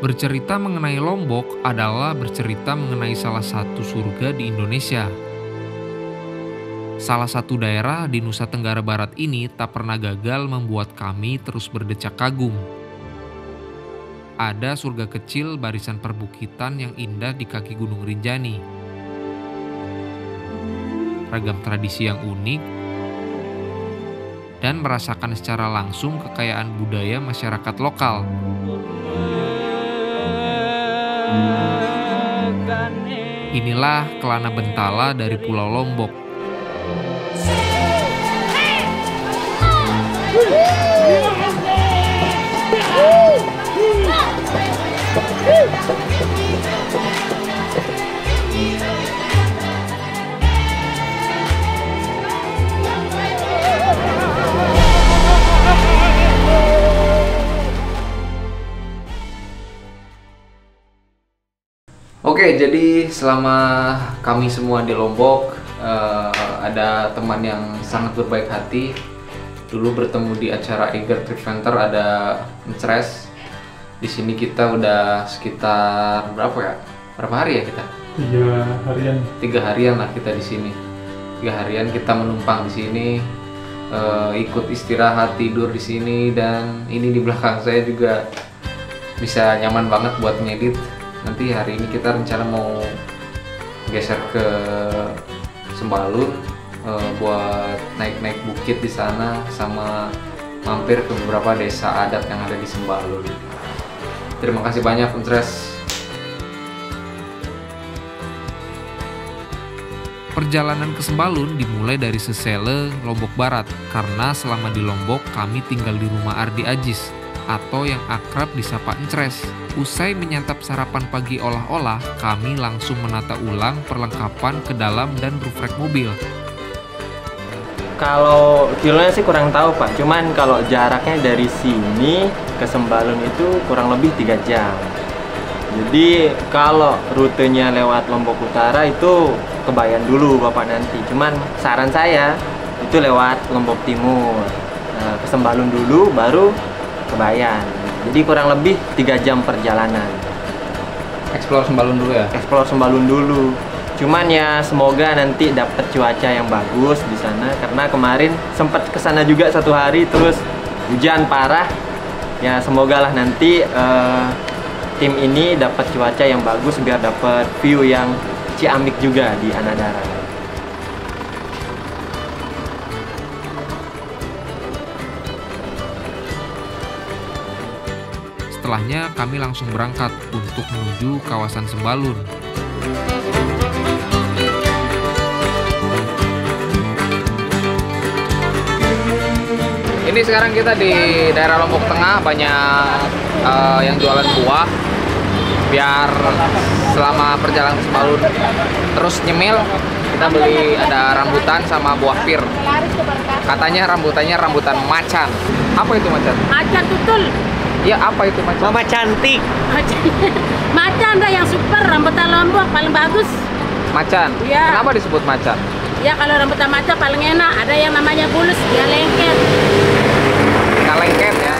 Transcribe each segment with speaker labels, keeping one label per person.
Speaker 1: Bercerita mengenai Lombok adalah bercerita mengenai salah satu surga di Indonesia. Salah satu daerah di Nusa Tenggara Barat ini tak pernah gagal membuat kami terus berdecak kagum. Ada surga kecil barisan perbukitan yang indah di kaki Gunung Rinjani. Ragam tradisi yang unik, dan merasakan secara langsung kekayaan budaya masyarakat lokal. Inilah Kelana Bentala dari Pulau Lombok. Oke, jadi selama kami semua di Lombok, ada teman yang sangat berbaik hati. Dulu bertemu di acara Eager Trip Center, ada Mencres. Di sini kita udah sekitar berapa hari ya kita?
Speaker 2: 3 harian.
Speaker 1: 3 harian lah kita di sini. 3 harian kita menumpang di sini, ikut istirahat, tidur di sini, dan ini di belakang saya juga bisa nyaman banget buat ngedit. Nanti hari ini kita rencana mau geser ke Sembalun, buat naik-naik bukit di sana, sama mampir ke beberapa desa adat yang ada di Sembalun. Terima kasih banyak, Untres. Perjalanan ke Sembalun dimulai dari Sesele, Lombok Barat, karena selama di Lombok kami tinggal di rumah Ardi Ajis, atau yang akrab disapa Encres. Usai menyantap sarapan pagi olah-olah, kami langsung menata ulang perlengkapan ke dalam dan roof rack mobil.
Speaker 3: Kalau kilonya sih kurang tahu Pak, cuman kalau jaraknya dari sini ke Sembalun itu kurang lebih 3 jam. Jadi kalau rutenya lewat Lombok Utara itu kebayan dulu Bapak nanti. Cuman saran saya itu lewat Lombok Timur, ke Sembalun dulu baru kebayan. Jadi kurang lebih 3 jam perjalanan.
Speaker 1: Explore Sembalun dulu ya?
Speaker 3: Explore Sembalun dulu. Cuman ya semoga nanti dapat cuaca yang bagus di sana, karena kemarin sempat kesana juga 1 hari terus hujan parah. Ya semoga lah nanti tim ini dapat cuaca yang bagus biar dapat view yang ciamik juga di Anadara.
Speaker 1: Setelahnya kami langsung berangkat untuk menuju kawasan Sembalun. Ini sekarang kita di daerah Lombok Tengah, banyak yang jualan buah. Biar selama perjalanan ke Sembalun terus nyemil, kita beli ada rambutan sama buah pir. Katanya rambutannya rambutan macan. Apa itu macan?
Speaker 4: Macan tutul.
Speaker 1: Ya, apa itu macan?
Speaker 3: Mama cantik.
Speaker 4: Macan dah yang super, rambutan Lombok paling bagus.
Speaker 1: Macan?
Speaker 4: Iya.
Speaker 1: Kenapa disebut macan?
Speaker 4: Ya kalau rambutan macan paling enak. Ada yang namanya bulus, dia lengket.
Speaker 1: Nggak lengket ya.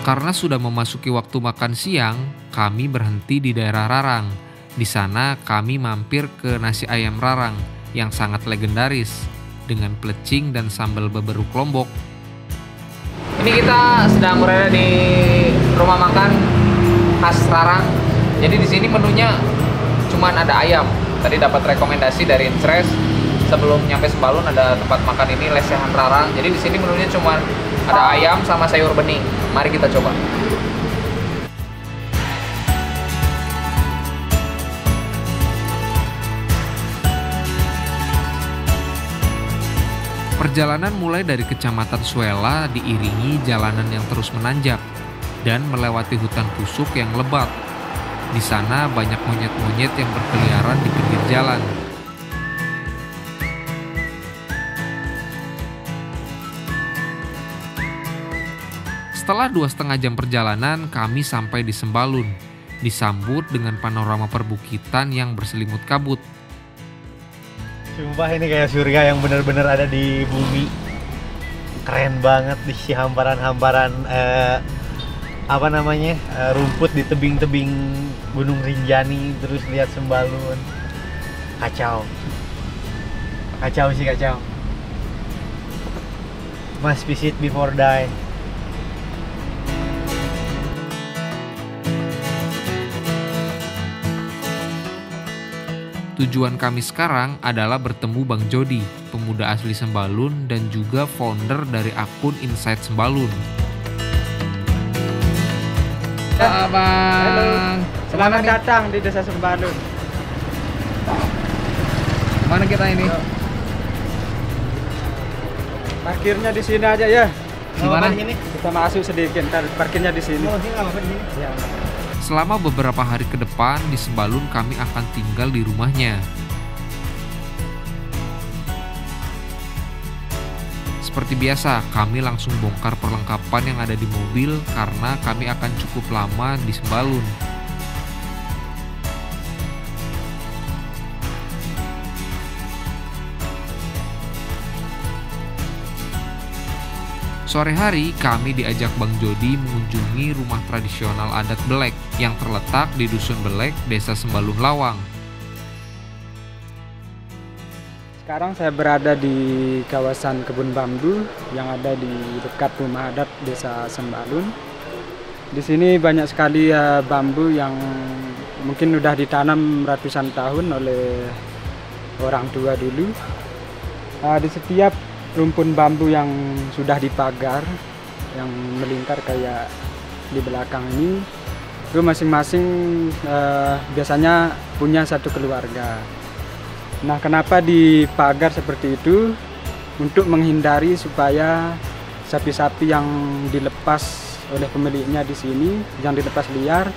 Speaker 1: Karena sudah memasuki waktu makan siang, kami berhenti di daerah Rarang. Di sana kami mampir ke nasi ayam Rarang yang sangat legendaris dengan plecing dan sambal beberuk Lombok. Ini kita sedang berada di rumah makan khas Rarang. Jadi di sini menunya cuman ada ayam. Tadi dapat rekomendasi dari Encres, sebelum nyampe Sembalun ada tempat makan ini Lesehan Rarang. Jadi di sini menunya cuman ada ayam sama sayur bening. Mari kita coba. Perjalanan mulai dari Kecamatan Suela diiringi jalanan yang terus menanjak dan melewati hutan pusuk yang lebat. Di sana banyak monyet-monyet yang berkeliaran di pinggir jalan. Setelah 2,5 jam perjalanan, kami sampai di Sembalun, disambut dengan panorama perbukitan yang berselimut kabut.
Speaker 2: Sumpah ini kayak surga yang benar-benar ada di bumi. Keren banget di si hamparan-hamparan rumput di tebing-tebing Gunung Rinjani, terus lihat Sembalun. Kacau sih, kacau. Must visit before die.
Speaker 1: Tujuan kami sekarang adalah bertemu Bang Jody, pemuda asli Sembalun dan juga founder dari akun Inside Sembalun. Bang.
Speaker 5: Selamat datang di Desa Sembalun.
Speaker 1: Mana kita ini?
Speaker 5: Parkirnya di sini aja ya.
Speaker 1: Di mana?
Speaker 5: Kita masuk sedikit, ntar parkirnya di sini. Ya.
Speaker 1: Selama beberapa hari ke depan di Sembalun kami akan tinggal di rumahnya. Seperti biasa, kami langsung bongkar perlengkapan yang ada di mobil karena kami akan cukup lama di Sembalun. Sore hari, kami diajak Bang Jody mengunjungi rumah tradisional adat Belek yang terletak di Dusun Belek, Desa Sembalun Lawang.
Speaker 5: Sekarang saya berada di kawasan kebun bambu yang ada di dekat rumah adat Desa Sembalun. Di sini banyak sekali bambu yang mungkin sudah ditanam ratusan tahun oleh orang tua dulu. Di setiap rumpun bambu yang sudah dipagar, yang melingkar kayak di belakang ini, itu masing-masing biasanya punya satu keluarga. Nah, kenapa dipagar seperti itu? Untuk menghindari supaya sapi-sapi yang dilepas oleh pemiliknya di sini, yang dilepas liar,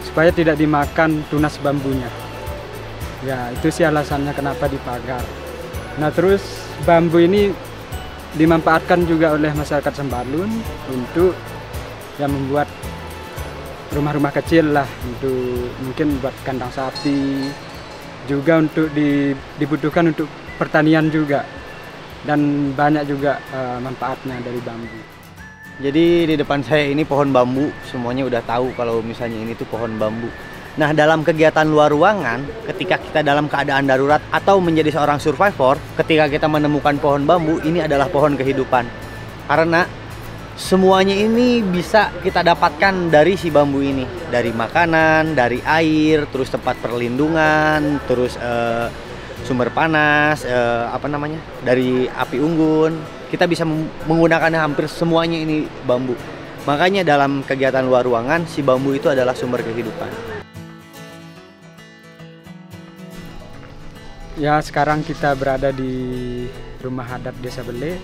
Speaker 5: supaya tidak dimakan tunas bambunya. Ya, itu sih alasannya kenapa dipagar. Nah, terus bambu ini dimanfaatkan juga oleh masyarakat Sembalun untuk yang membuat rumah-rumah kecil lah, untuk mungkin buat kandang sapi, juga untuk dibutuhkan untuk pertanian juga, dan banyak juga manfaatnya dari bambu.
Speaker 2: Jadi di depan saya ini pohon bambu, semuanya udah tahu kalau misalnya ini tuh pohon bambu. Nah, dalam kegiatan luar ruangan, ketika kita dalam keadaan darurat atau menjadi seorang survivor, ketika kita menemukan pohon bambu, ini adalah pohon kehidupan. Karena semuanya ini bisa kita dapatkan dari si bambu ini. Dari makanan, dari air, terus tempat perlindungan, terus sumber panas, dari api unggun. Kita bisa menggunakannya hampir semuanya ini bambu. Makanya dalam kegiatan luar ruangan, si bambu itu adalah sumber kehidupan.
Speaker 5: Ya, sekarang kita berada di rumah adat Desa Belek,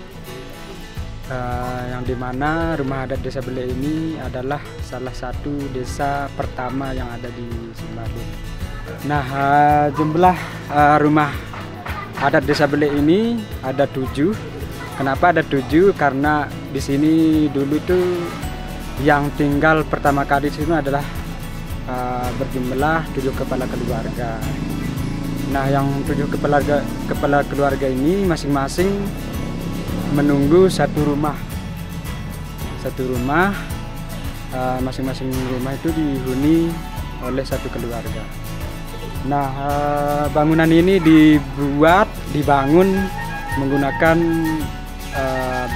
Speaker 5: yang dimana rumah adat Desa Belek ini adalah salah satu desa pertama yang ada di Sembalun. Nah, jumlah rumah adat Desa Belek ini ada 7. Kenapa ada 7? Karena di sini dulu tuh yang tinggal pertama kali di sini adalah berjumlah 7 kepala keluarga. Nah, yang 7 kepala keluarga ini masing-masing menunggu satu rumah. Masing-masing rumah itu dihuni oleh satu keluarga. Nah, bangunan ini dibangun menggunakan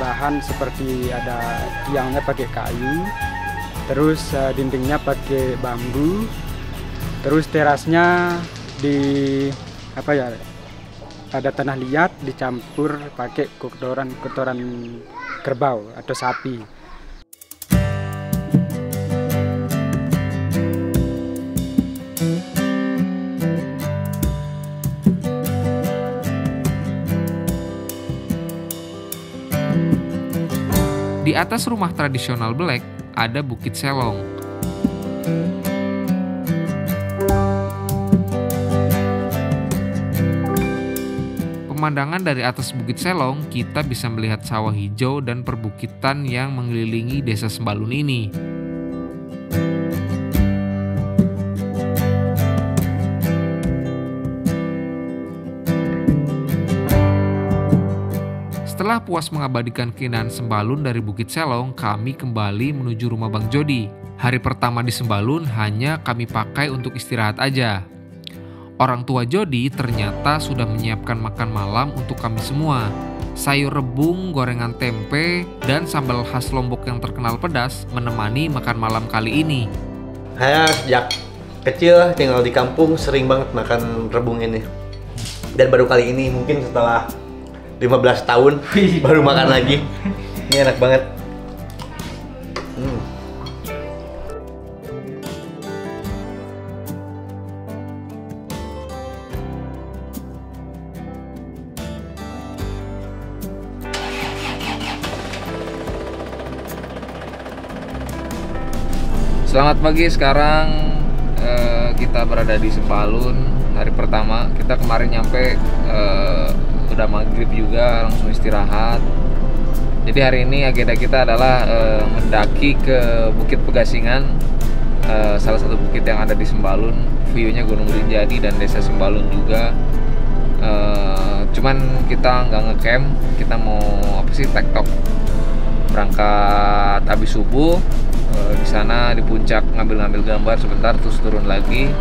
Speaker 5: bahan seperti ada tiangnya pakai kayu, terus dindingnya pakai bambu, terus terasnya ada tanah liat dicampur pakai kotoran kerbau atau sapi.
Speaker 1: Di atas rumah tradisional Belek ada Bukit Selong. Pemandangan dari atas Bukit Selong, kita bisa melihat sawah hijau dan perbukitan yang mengelilingi Desa Sembalun ini. Setelah puas mengabadikan keindahan Sembalun dari Bukit Selong, kami kembali menuju rumah Bang Jody. Hari pertama di Sembalun hanya kami pakai untuk istirahat aja. Orang tua Jody ternyata sudah menyiapkan makan malam untuk kami semua. Sayur rebung, gorengan tempe, dan sambal khas Lombok yang terkenal pedas menemani makan malam kali ini.
Speaker 2: Saya sejak kecil tinggal di kampung sering banget makan rebung ini. Dan baru kali ini mungkin setelah 15 tahun baru makan lagi. Ini enak banget.
Speaker 1: Selamat pagi, sekarang kita berada di Sembalun. Hari pertama, kita kemarin nyampe udah maghrib juga, langsung istirahat. Jadi hari ini agenda kita adalah mendaki ke Bukit Pegasingan, salah satu bukit yang ada di Sembalun. View-nya Gunung Rinjani dan Desa Sembalun juga. Cuman kita nggak ngecamp, kita mau tektok. Berangkat habis subuh. Di sana di puncak ngambil gambar sebentar, terus turun lagi.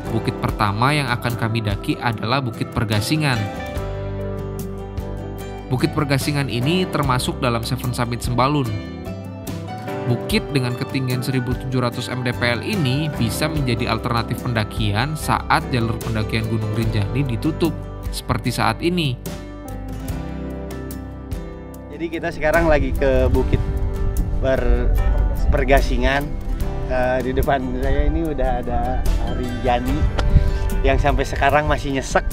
Speaker 1: Bukit pertama yang akan kami daki adalah Bukit Pergasingan. Bukit Pergasingan ini termasuk dalam Seven Summit Sembalun. Bukit dengan ketinggian 1700 mdpl ini bisa menjadi alternatif pendakian saat jalur pendakian Gunung Rinjani ditutup, seperti saat ini.
Speaker 2: Jadi kita sekarang lagi ke Bukit Pergasingan. Di depan saya ini udah ada Rinjani yang sampai sekarang masih nyesek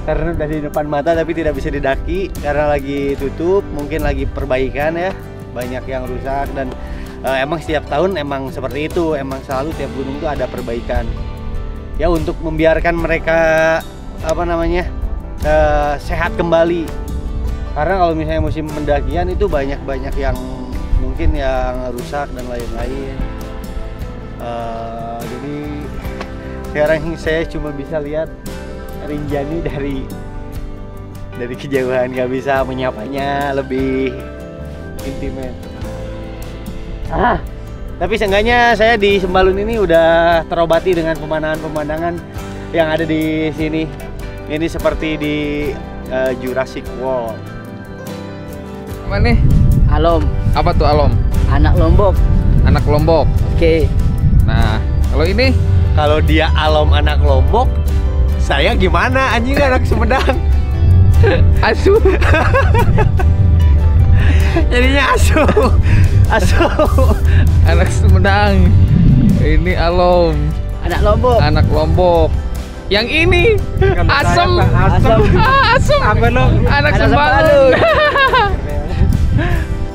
Speaker 2: karena udah di depan mata tapi tidak bisa didaki karena lagi tutup, mungkin lagi perbaikan ya. Banyak yang rusak dan emang setiap tahun emang seperti itu, emang selalu tiap gunung itu ada perbaikan ya untuk membiarkan mereka sehat kembali, karena kalau misalnya musim pendakian itu banyak yang mungkin yang rusak dan lain-lain. Jadi sekarang saya cuma bisa lihat Rinjani dari kejauhan, nggak bisa menyapanya lebih intimate. Tapi seenggaknya saya di Sembalun ini udah terobati dengan pemandangan-pemandangan yang ada di sini. Ini seperti di Jurassic World.
Speaker 1: Apa nih?
Speaker 6: Alom.
Speaker 1: Apa tuh alom?
Speaker 6: Anak Lombok.
Speaker 1: Anak Lombok.
Speaker 6: Oke.
Speaker 1: Nah, kalau ini?
Speaker 2: Kalau dia alom anak Lombok, saya gimana anjing anak Sumedang?
Speaker 1: Asu.
Speaker 2: Jadinya asu.
Speaker 1: Anak Sumedang. Ini alom.
Speaker 6: Anak Lombok.
Speaker 1: Anak Lombok. Yang ini asem. Asem. Anak Sembalun.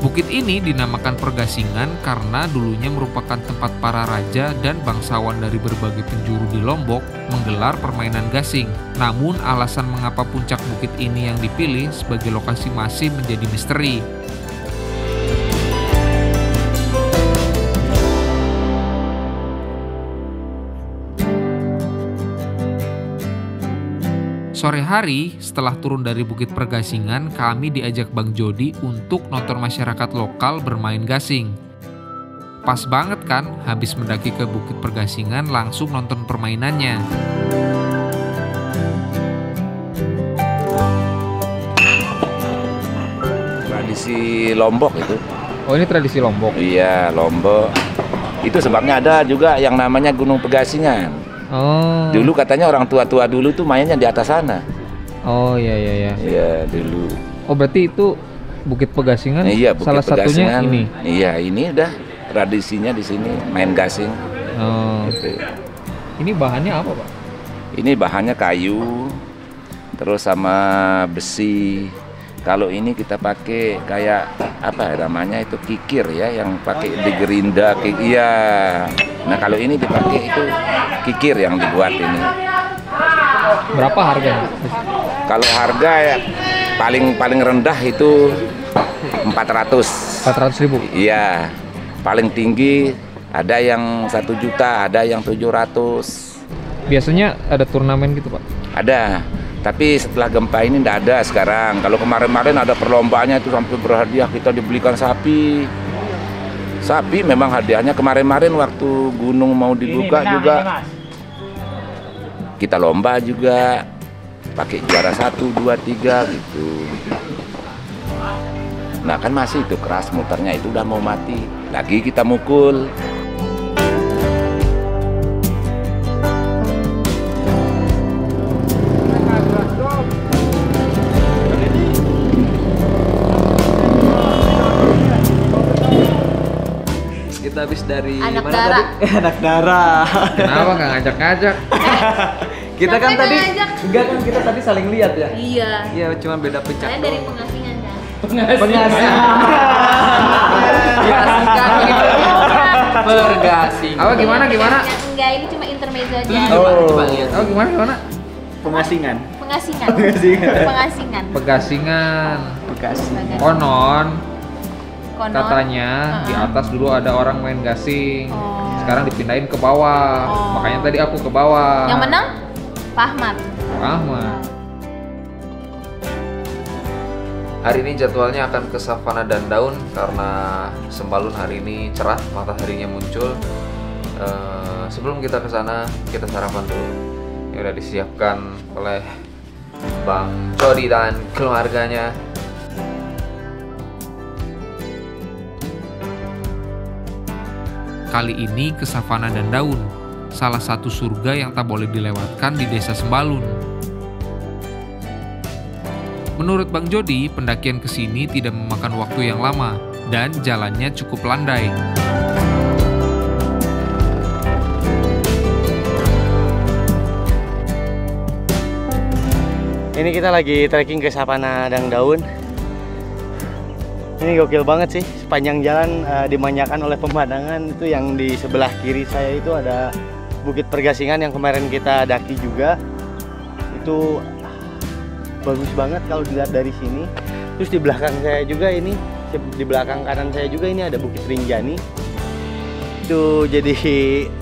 Speaker 1: Bukit ini dinamakan Pergasingan karena dulunya merupakan tempat para raja dan bangsawan dari berbagai penjuru di Lombok menggelar permainan gasing. Namun alasan mengapa puncak bukit ini yang dipilih sebagai lokasi masih menjadi misteri. Sore hari, setelah turun dari Bukit Pergasingan, kami diajak Bang Jody untuk nonton masyarakat lokal bermain gasing. Pas banget kan, habis mendaki ke Bukit Pergasingan langsung nonton permainannya.
Speaker 7: Tradisi Lombok itu.
Speaker 1: Oh, ini tradisi Lombok?
Speaker 7: Iya, Lombok. Itu sebabnya ada juga yang namanya Gunung Pegasingan.
Speaker 1: Oh.
Speaker 7: Dulu katanya orang tua-tua dulu tuh mainnya di atas sana.
Speaker 1: Oh iya.
Speaker 7: Iya dulu.
Speaker 1: Oh berarti itu Bukit Pegasingan?
Speaker 7: Iya, Bukit
Speaker 1: salah
Speaker 7: Pegasingan.
Speaker 1: Satunya ini.
Speaker 7: Iya, ini udah tradisinya di sini main gasing.
Speaker 1: Oh.
Speaker 7: Gitu.
Speaker 1: Ini bahannya apa, Pak?
Speaker 7: Ini bahannya kayu, terus sama besi. Kalau ini kita pakai kayak apa namanya itu kikir ya, yang pakai digerinda. Iya. Nah kalau ini dipakai itu kikir yang dibuat ini.
Speaker 1: Berapa harganya?
Speaker 7: Kalau harga ya paling rendah itu 400.
Speaker 1: 400.000.
Speaker 7: Iya. Paling tinggi Ada yang 1 juta, ada yang 700.
Speaker 1: Biasanya ada turnamen gitu Pak?
Speaker 7: Ada, tapi setelah gempa ini tidak ada sekarang. Kalau kemarin-kemarin ada perlombaannya itu sampai berhadiah, kita dibelikan sapi. Sapi memang hadiahnya kemarin-kemarin waktu gunung mau dibuka juga. Kita lomba juga, pakai juara 1, 2, 3 gitu. Nah kan masih itu keras muternya, itu udah mau mati. Lagi kita mukul.
Speaker 3: Kita habis dari
Speaker 4: Anak
Speaker 3: mana
Speaker 4: darah.
Speaker 3: tadi? Anak darah.
Speaker 1: Kenapa nggak ngajak-ngajak?
Speaker 3: Kita kan
Speaker 4: Siapa
Speaker 3: tadi
Speaker 4: yang ngajak?
Speaker 3: enggak kan kita tadi saling lihat ya.
Speaker 4: Iya.
Speaker 3: Iya, cuma beda pencak.
Speaker 4: Kalian dari pengasingan kan?
Speaker 3: Pengasih. Bergasing.
Speaker 1: Apa gimana?
Speaker 4: Enggak, ini cuma intermezzo aja.
Speaker 3: Coba lihat.
Speaker 1: Oh gimana?
Speaker 5: Pengasingan.
Speaker 4: Pengasingan.
Speaker 5: Pengasingan.
Speaker 4: Pengasingan.
Speaker 1: Pegasingan.
Speaker 5: Bekasi.
Speaker 1: Konon
Speaker 4: Konon.
Speaker 1: katanya di atas dulu ada orang main gasing.
Speaker 4: Oh.
Speaker 1: Sekarang dipindahin ke bawah.
Speaker 4: Oh.
Speaker 1: Makanya tadi aku ke bawah.
Speaker 4: Yang menang Pak Ahmad.
Speaker 1: Ahmad. Hari ini jadwalnya akan ke Savana dan Daun karena Sembalun hari ini cerah, mataharinya muncul. Sebelum kita ke sana, kita sarapan dulu. Yang udah disiapkan oleh Bang Cody dan keluarganya. Kali ini ke Savana dan Daun, salah satu surga yang tak boleh dilewatkan di Desa Sembalun. Menurut Bang Jody, pendakian ke sini tidak memakan waktu yang lama dan jalannya cukup landai.
Speaker 2: Ini kita lagi trekking ke Savana dan Daun. Ini gokil banget sih, sepanjang jalan dimanjakan oleh pemandangan. Itu yang di sebelah kiri saya itu ada Bukit Pergasingan yang kemarin kita daki juga. Itu bagus banget kalau dilihat dari sini. Terus di belakang saya juga ini, di belakang kanan saya juga ini ada Bukit Rinjani. Itu jadi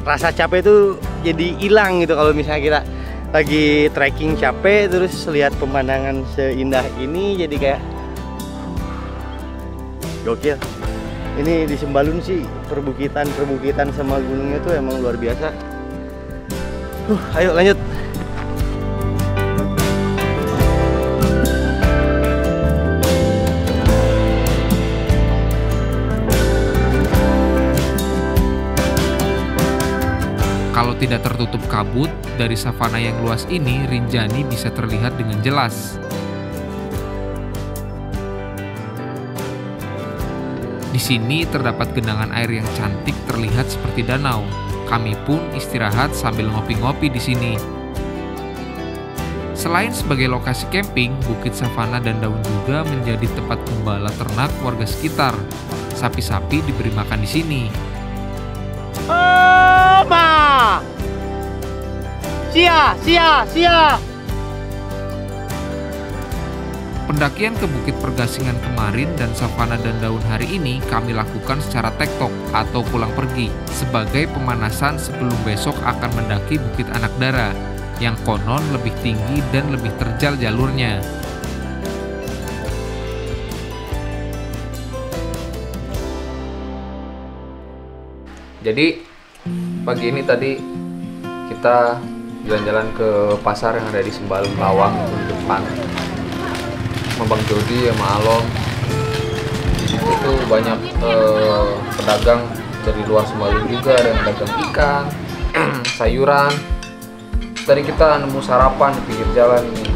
Speaker 2: rasa capek itu jadi hilang gitu kalau misalnya kita lagi trekking capek terus lihat pemandangan seindah ini, jadi kayak gokil. Ini di Sembalun sih perbukitan sama gunungnya tuh emang luar biasa. Ayo lanjut.
Speaker 1: Kalau tidak tertutup kabut, dari savana yang luas ini, Rinjani bisa terlihat dengan jelas. Di sini terdapat genangan air yang cantik terlihat seperti danau. Kami pun istirahat sambil ngopi-ngopi di sini. Selain sebagai lokasi camping, Bukit Savana dan Daun juga menjadi tempat gembala ternak warga sekitar. Sapi-sapi diberi makan di sini.
Speaker 2: Oma! Sia!
Speaker 1: Pendakian ke Bukit Pergasingan kemarin dan Savana dan Daun hari ini kami lakukan secara tektok atau pulang pergi sebagai pemanasan sebelum besok akan mendaki Bukit Anak Dara yang konon lebih tinggi dan lebih terjal jalurnya. Jadi pagi ini tadi kita jalan-jalan ke pasar yang ada di Sembalun Lawang di depan. Sama Bang Jody sama Alom. Itu banyak pedagang dari luar Sembalun juga, ada yang dagang ikan, sayuran. Tadi kita nemu sarapan di pinggir jalan ini.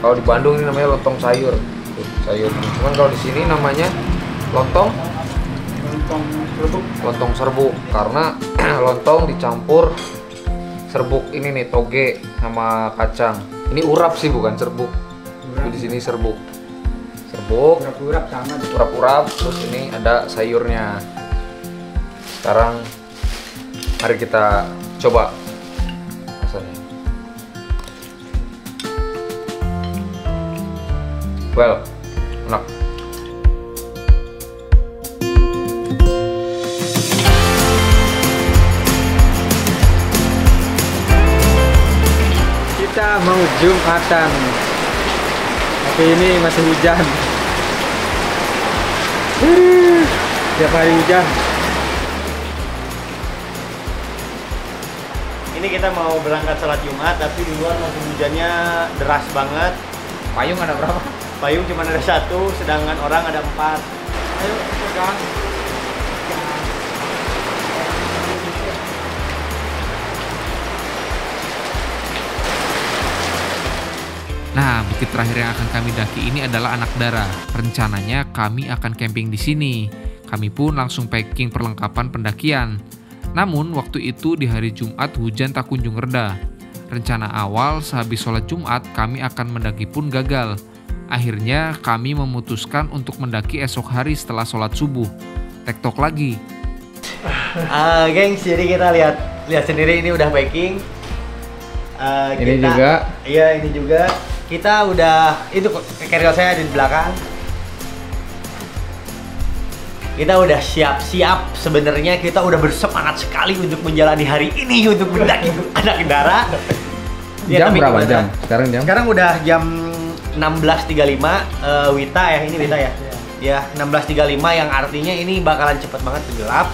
Speaker 1: Kalau di Bandung ini namanya lontong sayur. Tuh, sayur. Cuman kalau di sini namanya lontong serbuk karena lontong dicampur serbuk ini nih, toge sama kacang. Ini urap sih bukan serbuk. Di sini serbuk.
Speaker 5: Urap sama.
Speaker 1: Urap-urap, terus ini ada sayurnya. Sekarang mari kita coba rasanya. Well, enak.
Speaker 5: Jumatan. Tapi ini masih hujan. Tiap hari hujan.
Speaker 2: Ini kita mau berangkat sholat Jumat, tapi di luar masih hujannya deras banget.
Speaker 1: Payung ada berapa?
Speaker 2: Payung cuma ada 1, sedangkan orang ada 4. Ayo, pegang.
Speaker 1: Nah, bukit terakhir yang akan kami daki ini adalah Anak Dara. Rencananya kami akan camping di sini. Kami pun langsung packing perlengkapan pendakian. Namun, waktu itu di hari Jumat hujan tak kunjung reda. Rencana awal sehabis sholat Jumat kami akan mendaki pun gagal. Akhirnya kami memutuskan untuk mendaki esok hari setelah sholat subuh. Tektok lagi.
Speaker 2: Gengs, jadi kita lihat sendiri ini udah packing.
Speaker 1: Ini juga.
Speaker 2: Iya, ini juga. Kita udah, itu carrier saya ada di belakang. Kita udah siap-siap, sebenarnya kita udah bersemangat sekali untuk menjalani hari ini untuk mendaki Anak Dara.
Speaker 1: Jam berapa jam?
Speaker 2: Sekarang udah jam 16.35 Wita ya, ini Wita ya. Ya, 16.35 yang artinya ini bakalan cepet banget gelap.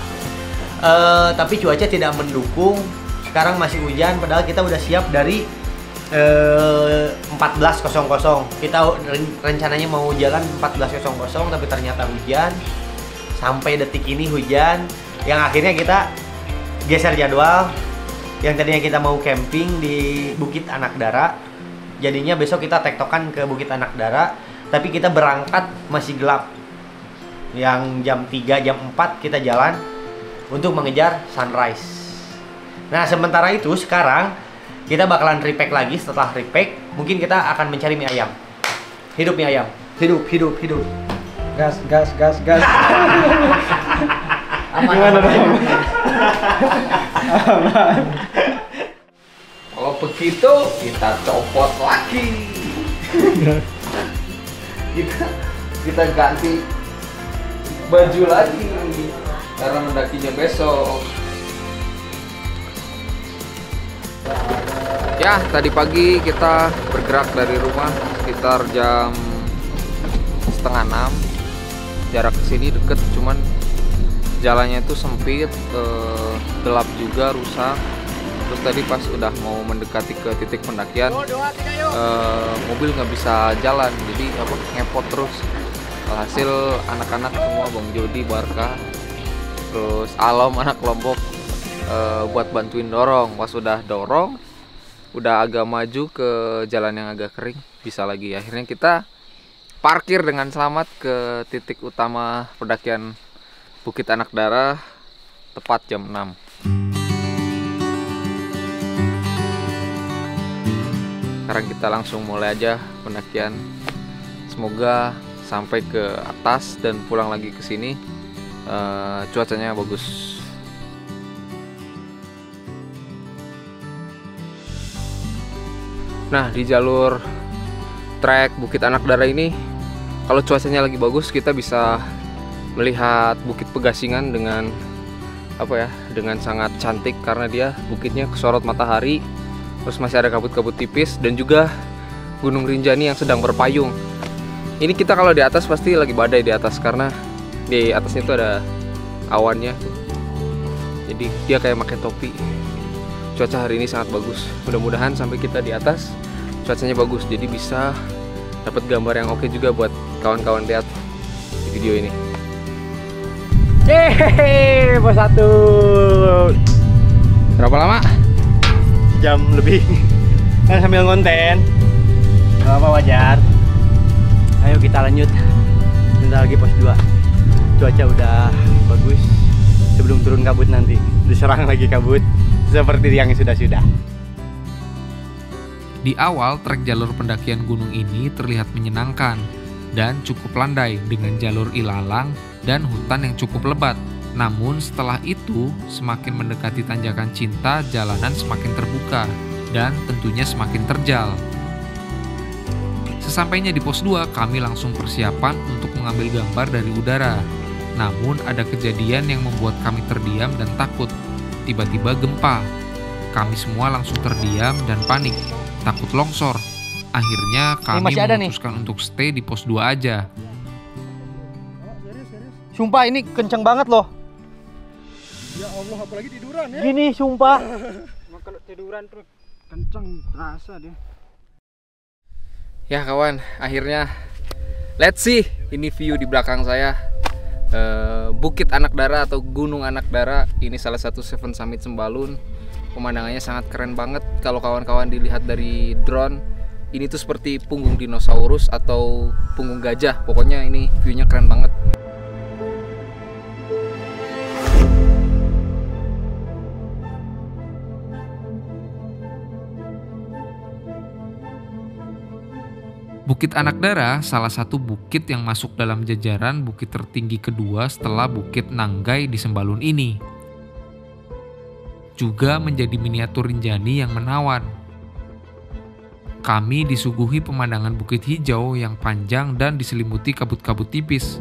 Speaker 2: Tapi cuaca tidak mendukung. Sekarang masih hujan, padahal kita udah siap dari 14.00. Kita rencananya mau jalan 14.00, tapi ternyata hujan. Sampai detik ini hujan, yang akhirnya kita geser jadwal. Yang tadinya kita mau camping di Bukit Anak Dara, jadinya besok kita tektokan ke Bukit Anak Dara, tapi kita berangkat masih gelap. Yang jam 3, jam 4 kita jalan untuk mengejar sunrise. Nah, sementara itu sekarang kita bakalan repack lagi. Setelah repack, mungkin kita akan mencari mie ayam. Hidup mie ayam. Hidup.
Speaker 5: Gas.
Speaker 2: Aman.
Speaker 1: Kalau begitu kita copot lagi. kita ganti baju lagi karena mendakinya besok. Ya, tadi pagi kita bergerak dari rumah sekitar jam 5:30. Jarak ke sini deket, cuman jalannya itu sempit, gelap juga, rusak. Terus tadi pas udah mau mendekati ke titik pendakian, mobil nggak bisa jalan, jadi ngepot terus. Alhasil anak-anak semua, Bang Jody, Barka, terus Alom anak Lombok, buat bantuin dorong. Pas udah dorong, udah agak maju ke jalan yang agak kering, bisa lagi. Akhirnya kita parkir dengan selamat ke titik utama pendakian Bukit Anak Dara tepat jam 6. Sekarang kita langsung mulai aja pendakian. Semoga sampai ke atas dan pulang lagi ke sini cuacanya bagus. Nah, di jalur trek Bukit Anak Dara ini, kalau cuacanya lagi bagus, kita bisa melihat Bukit Pegasingan dengan dengan sangat cantik karena dia bukitnya kesorot matahari, terus masih ada kabut-kabut tipis, dan juga Gunung Rinjani yang sedang berpayung. Ini kita kalau di atas pasti lagi badai di atas karena di atasnya itu ada awannya. Jadi dia kayak pakai topi. Cuaca hari ini sangat bagus. Mudah-mudahan sampai kita di atas cuacanya bagus, jadi bisa dapat gambar yang oke juga buat kawan-kawan lihat di video ini.
Speaker 2: Yeay, bos 1.
Speaker 1: Berapa lama?
Speaker 2: Jam lebih. Kan sambil ngonten. Gak apa, wajar. Ayo kita lanjut. Bentar lagi pos 2. Cuaca udah bagus. Sebelum turun kabut nanti diserang lagi kabut seperti yang sudah-sudah.
Speaker 1: Di awal, trek jalur pendakian gunung ini terlihat menyenangkan dan cukup landai dengan jalur ilalang dan hutan yang cukup lebat. Namun setelah itu, semakin mendekati tanjakan Cinta, jalanan semakin terbuka dan tentunya semakin terjal. Sesampainya di pos 2, kami langsung persiapan untuk mengambil gambar dari udara. Namun ada kejadian yang membuat kami terdiam dan takut. Tiba-tiba gempa. Kami semua langsung terdiam dan panik. takut longsor. Akhirnya kami
Speaker 2: masih ada nih.
Speaker 1: memutuskan untuk stay di pos 2 aja.
Speaker 2: Sumpah ini kenceng banget loh.
Speaker 5: Ya Allah, apalagi tiduran ya.
Speaker 2: Gini sumpah.
Speaker 5: Kalau tiduran terus kenceng terasa dia.
Speaker 1: Ya kawan, akhirnya let's see. Ini view di belakang saya. Bukit Anak Dara atau Gunung Anak Dara. Ini salah satu Seven Summit Sembalun. Pemandangannya sangat keren banget. Kalau kawan-kawan dilihat dari drone, ini tuh seperti punggung dinosaurus atau punggung gajah. Pokoknya ini view-nya keren banget. Bukit Anak Dara salah satu bukit yang masuk dalam jajaran bukit tertinggi kedua setelah Bukit Nanggai di Sembalun ini. Juga menjadi miniatur Rinjani yang menawan. Kami disuguhi pemandangan bukit hijau yang panjang dan diselimuti kabut-kabut tipis.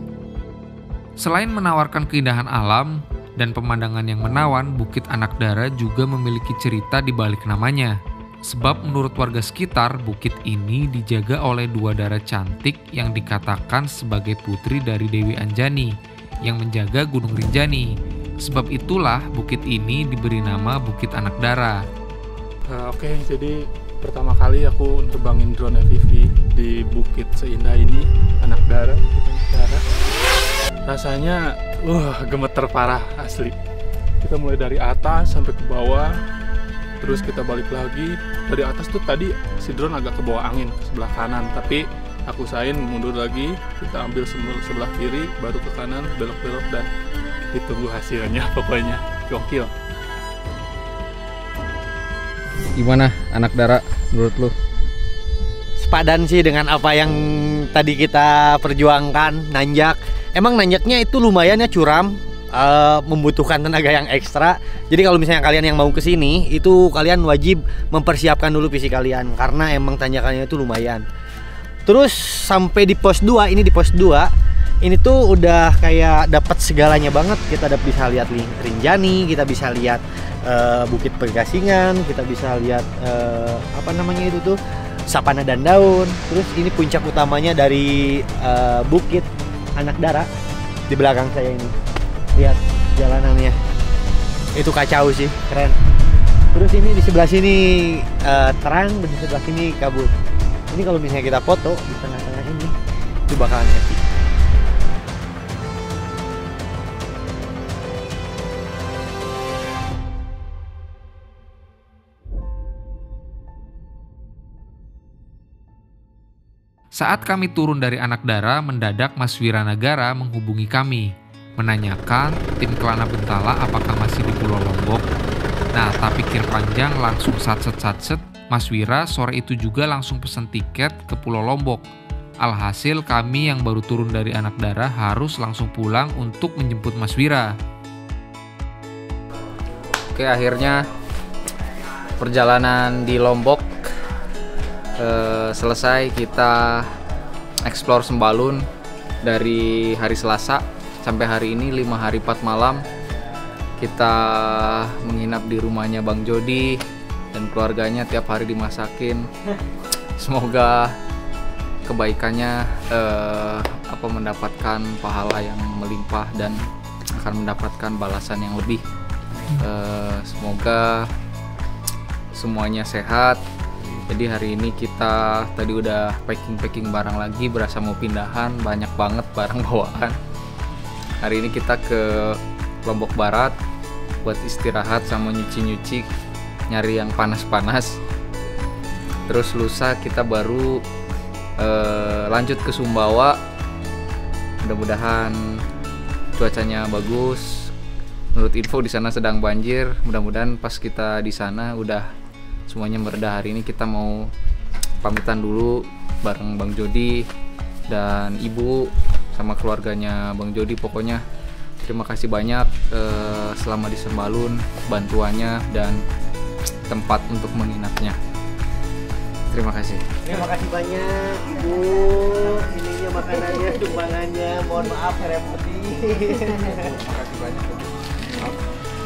Speaker 1: Selain menawarkan keindahan alam dan pemandangan yang menawan, Bukit Anak Dara juga memiliki cerita di balik namanya. Sebab menurut warga sekitar, bukit ini dijaga oleh 2 dara cantik yang dikatakan sebagai putri dari Dewi Anjani yang menjaga Gunung Rinjani. Sebab itulah bukit ini diberi nama Bukit Anak Dara.
Speaker 8: Oke, jadi pertama kali aku terbangin drone FPV di bukit seindah ini, Anak Dara. Rasanya, gemeter parah asli. Kita mulai dari atas sampai ke bawah. Terus kita balik lagi. Dari atas tuh tadi si drone agak ke bawah angin ke sebelah kanan, tapi aku usahain mundur lagi, kita ambil sebelah kiri, baru ke kanan, belok-belok, dan ditunggu hasilnya. Pokoknya gokil.
Speaker 1: Gimana Anak Dara menurut lu?
Speaker 2: Sepadan sih dengan apa yang tadi kita perjuangkan, nanjak. Emang nanjaknya itu lumayan ya curam. Membutuhkan tenaga yang ekstra. Jadi kalau misalnya kalian yang mau kesini, itu kalian wajib mempersiapkan dulu fisik kalian karena emang tanjakannya itu lumayan. Terus sampai di pos 2, ini di pos 2 ini tuh udah kayak dapat segalanya banget. Kita bisa lihat Rinjani, kita bisa lihat Bukit Pegasingan, kita bisa lihat apa namanya itu tuh Sapana dan Daun. Terus ini puncak utamanya dari Bukit Anak Dara di belakang saya ini. Lihat jalanannya, itu kacau sih, keren. Terus ini di sebelah sini terang, di sebelah sini kabut. Ini kalau misalnya kita foto di tengah-tengah ini, itu bakalan happy.
Speaker 1: Saat kami turun dari Anak Dara, mendadak Mas Wiranagara menghubungi kami, menanyakan tim Kelana Bentala apakah masih di Pulau Lombok. Nah, tak pikir panjang langsung satset Mas Wira sore itu juga langsung pesan tiket ke Pulau Lombok. Alhasil kami yang baru turun dari Anak Dara harus langsung pulang untuk menjemput Mas Wira. Oke, akhirnya perjalanan di Lombok selesai. Kita explore Sembalun dari hari Selasa sampai hari ini 5 hari 4 malam. Kita menginap di rumahnya Bang Jody dan keluarganya, tiap hari dimasakin. Semoga kebaikannya mendapatkan pahala yang melimpah dan akan mendapatkan balasan yang lebih. Semoga semuanya sehat. Jadi hari ini kita tadi udah packing barang lagi, berasa mau pindahan, banyak banget barang bawaan. Hari ini kita ke Lombok Barat buat istirahat sama nyuci-nyuci, nyari yang panas-panas. Terus lusa kita baru lanjut ke Sumbawa. Mudah-mudahan cuacanya bagus. Menurut info di sana sedang banjir. Mudah-mudahan pas kita di sana udah semuanya mereda. Hari ini kita mau pamitan dulu bareng Bang Jody dan Ibu sama keluarganya Bang Jody. Pokoknya terima kasih banyak selama di Sembalun, bantuannya dan tempat untuk menginapnya. Terima kasih.
Speaker 2: Terima kasih banyak Ibu. Ininya makanannya, sumbangannya. Mohon maaf ngerepotin.
Speaker 1: Terima kasih banyak.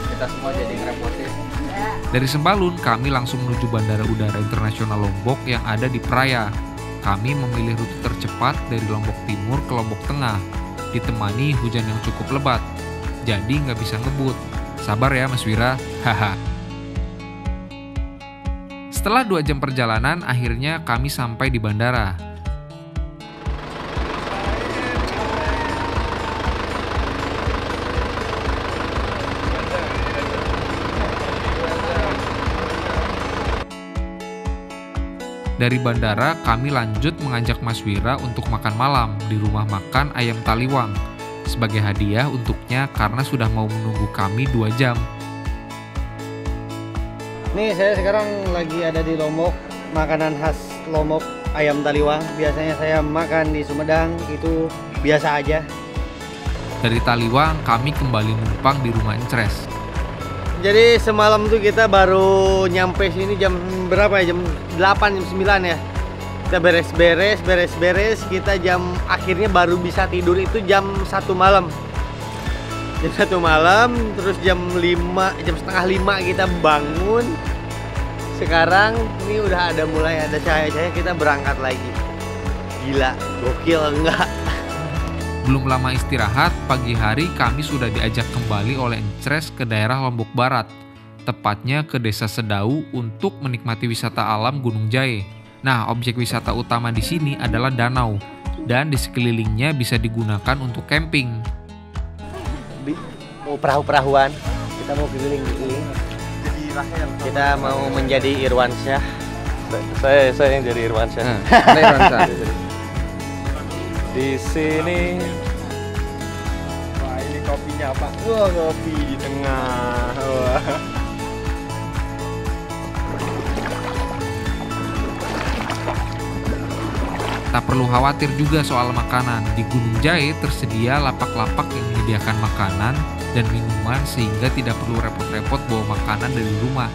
Speaker 1: Kita semua jadi ngerepotin. Dari Sembalun, kami langsung menuju Bandara Udara Internasional Lombok yang ada di Praia. Kami memilih rute tercepat dari Lombok Timur ke Lombok Tengah, ditemani hujan yang cukup lebat. Jadi nggak bisa ngebut. Sabar ya Mas Wira, haha. Setelah 2 jam perjalanan, akhirnya kami sampai di bandara. Dari bandara, kami lanjut mengajak Mas Wira untuk makan malam di rumah makan Ayam Taliwang sebagai hadiah untuknya karena sudah mau menunggu kami 2 jam.
Speaker 2: Nih saya sekarang lagi ada di Lombok, makanan khas Lombok Ayam Taliwang. Biasanya saya makan di Sumedang, itu biasa aja.
Speaker 1: Dari Taliwang, kami kembali numpang di rumah Encres.
Speaker 2: Jadi semalam tuh kita baru nyampe sini jam berapa ya? Jam 8, jam 9 ya. Kita beres-beres, kita akhirnya baru bisa tidur itu jam 1 malam. Jam 1 malam, terus jam setengah 5 kita bangun. Sekarang ini udah mulai ada cahaya-cahaya, kita berangkat lagi. Gila, gokil enggak?
Speaker 1: Belum lama istirahat, pagi hari kami sudah diajak kembali oleh Encres ke daerah Lombok Barat, tepatnya ke Desa Sedau untuk menikmati wisata alam Gunung Jae. Nah, objek wisata utama di sini adalah danau, dan di sekelilingnya bisa digunakan untuk camping.
Speaker 2: Mau perahu-perahuan, kita mau keliling. Kita mau menjadi Irwansyah.
Speaker 3: Saya yang jadi Irwansyah. Di sini, wah ini kopinya apa? Wah kopi di tengah. Wah.
Speaker 1: Tak perlu khawatir juga soal makanan. Di Gunung Jae tersedia lapak-lapak yang menyediakan makanan dan minuman sehingga tidak perlu repot-repot bawa makanan dari rumah.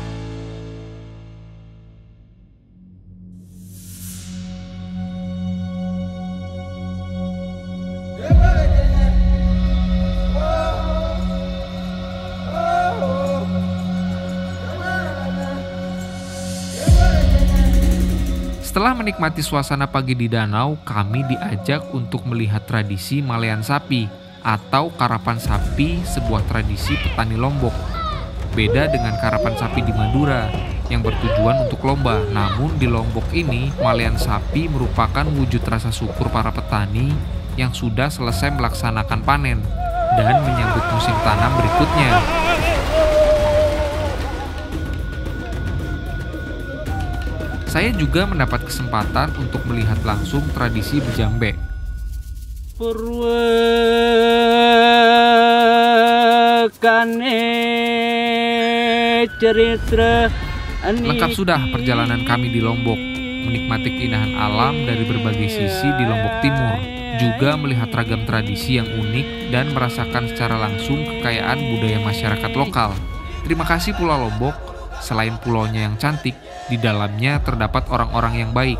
Speaker 1: Setelah menikmati suasana pagi di danau, kami diajak untuk melihat tradisi Malean Sapi atau karapan sapi, sebuah tradisi petani Lombok. Beda dengan karapan sapi di Madura yang bertujuan untuk lomba. Namun di Lombok ini, Malean Sapi merupakan wujud rasa syukur para petani yang sudah selesai melaksanakan panen dan menyambut musim tanam berikutnya. Saya juga mendapat kesempatan untuk melihat langsung tradisi bejambe. Lengkap sudah perjalanan kami di Lombok, menikmati keindahan alam dari berbagai sisi di Lombok Timur, juga melihat ragam tradisi yang unik dan merasakan secara langsung kekayaan budaya masyarakat lokal. Terima kasih Pulau Lombok. Selain pulaunya yang cantik, di dalamnya terdapat orang-orang yang baik.